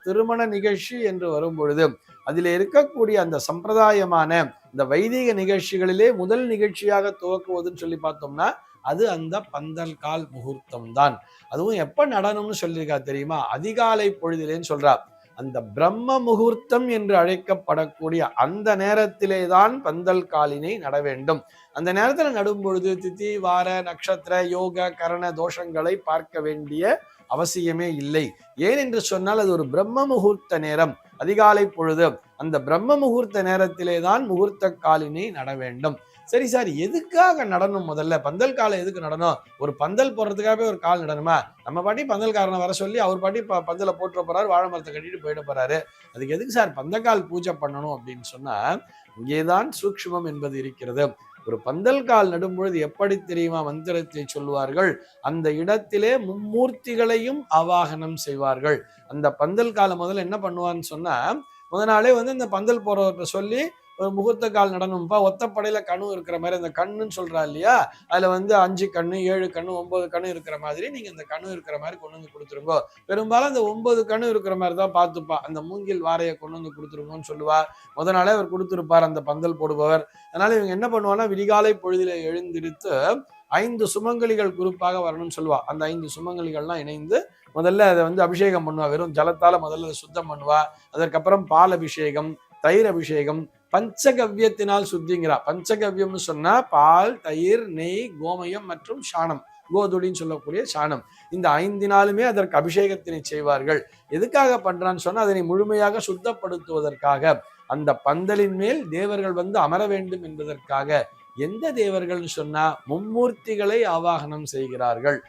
திருமண நிகழ்ச்சி என்று வரும் பொழுது அதில் இருக்கக்கூடிய அந்த சம்பிரதாயமான இந்த வைதிக நிகழ்ச்சிகளிலே முதல் நிகழ்ச்சியாக துவக்குவதுன்னு சொல்லி பார்த்தோம்னா அது அந்த பந்தல் கால் முகூர்த்தம் தான். அதுவும் எப்ப நடனம்னு சொல்லியிருக்கா தெரியுமா? அதிகாலை பொழுதிலேன்னு சொல்றா. அந்த பிரம்ம முகூர்த்தம் என்று அழைக்கப்படக்கூடிய அந்த நேரத்திலே தான் பந்தல் காலினை நட வேண்டும். அந்த நேரத்தில் நடும் பொழுது திதி வார நட்சத்திர யோக கரண தோஷங்களை பார்க்க வேண்டிய அவசியமே இல்லை. ஏன் என்று சொன்னால் அது ஒரு பிரம்ம முகூர்த்த நேரம், அதிகாலை பொழுது. அந்த பிரம்ம முகூர்த்த நேரத்திலே தான் முகூர்த்த காலினை நட வேண்டும். சரி சார், எதுக்காக நடனம்? முதல்ல பந்தல் காலை எதுக்கு நடனம்? ஒரு பந்தல் போடுறதுக்காகவே ஒரு கால் நடனுமா? நம்ம பாட்டி பந்தல்காரனை வர சொல்லி அவர் பாட்டி பந்தலை போட்டு போறாரு, வாழை மரத்தை கட்டிட்டு போயிட போறாரு. அதுக்கு எதுக்கு சார் பந்தக்கால் பூஜை பண்ணணும் அப்படின்னு சொன்னா, இங்கேதான் சூக்ஷ்மம் என்பது இருக்கிறது. ஒரு பந்தல் கால் நடும்பொழுது எப்படி தெரியுமா மந்திரத்தை சொல்லுவார்கள்? அந்த இடத்திலே மும்மூர்த்திகளையும் ஆவாகனம் செய்வார்கள். அந்த பந்தல் காலை முதல்ல என்ன பண்ணுவான்னு சொன்னா, முத நாளே இந்த பந்தல் போறவர்கிட்ட சொல்லி ஒரு முகூர்த்த கால் நடனம்ப்பா, ஒத்தப்படையில கணு இருக்கிற மாதிரி அந்த கண்ணுன்னு சொல்றா இல்லையா, அதுல 5 கண்ணு 7 கண்ணு 9 கண்ணு இருக்கிற மாதிரி நீங்க இந்த கண்ணு இருக்கிற மாதிரி கொண்டு வந்து கொடுத்துருங்கோ. பெரும்பாலும் அந்த 9 கண்ணு இருக்கிற மாதிரி தான் பார்த்துப்பா. அந்த மூங்கில் வாரையை கொண்டு வந்து கொடுத்துருங்கன்னு சொல்லுவா. முத நாளே அவர் கொடுத்திருப்பார் அந்த பந்தல் போடுபவர். அதனால இவங்க என்ன பண்ணுவாங்கன்னா, விடிகாலை பொழுதில எழுந்திருத்து 5 சுமங்கலிகள் குரூப்பாக வரணும்னு சொல்லுவா. அந்த 5 சுமங்கலிகள்லாம் இணைந்து முதல்ல அதை அபிஷேகம் பண்ணுவா. வெறும் ஜலத்தால முதல்ல அதை சுத்தம் பண்ணுவா. அதற்கப்புறம் பால் அபிஷேகம், தயிர் அபிஷேகம், பஞ்சகவ்யத்தினால் சுத்திங்கிறா. பஞ்சகவ்யம்னு சொன்னா பால், தயிர், நெய், கோமயம் மற்றும் சாணம், கோதுடின்னு சொல்லக்கூடிய சாணம். இந்த 5 நாளுமே அதற்கு அபிஷேகத்தினை செய்வார்கள். எதுக்காக பண்றான்னு சொன்னா, அதனை முழுமையாக சுத்தப்படுத்துவதற்காக. அந்த பந்தலின் மேல் தேவர்கள் அமர வேண்டும் என்பதற்காக. எந்த தேவர்கள்னு சொன்னா, மும்மூர்த்திகளை ஆவாகனம் செய்கிறார்கள்.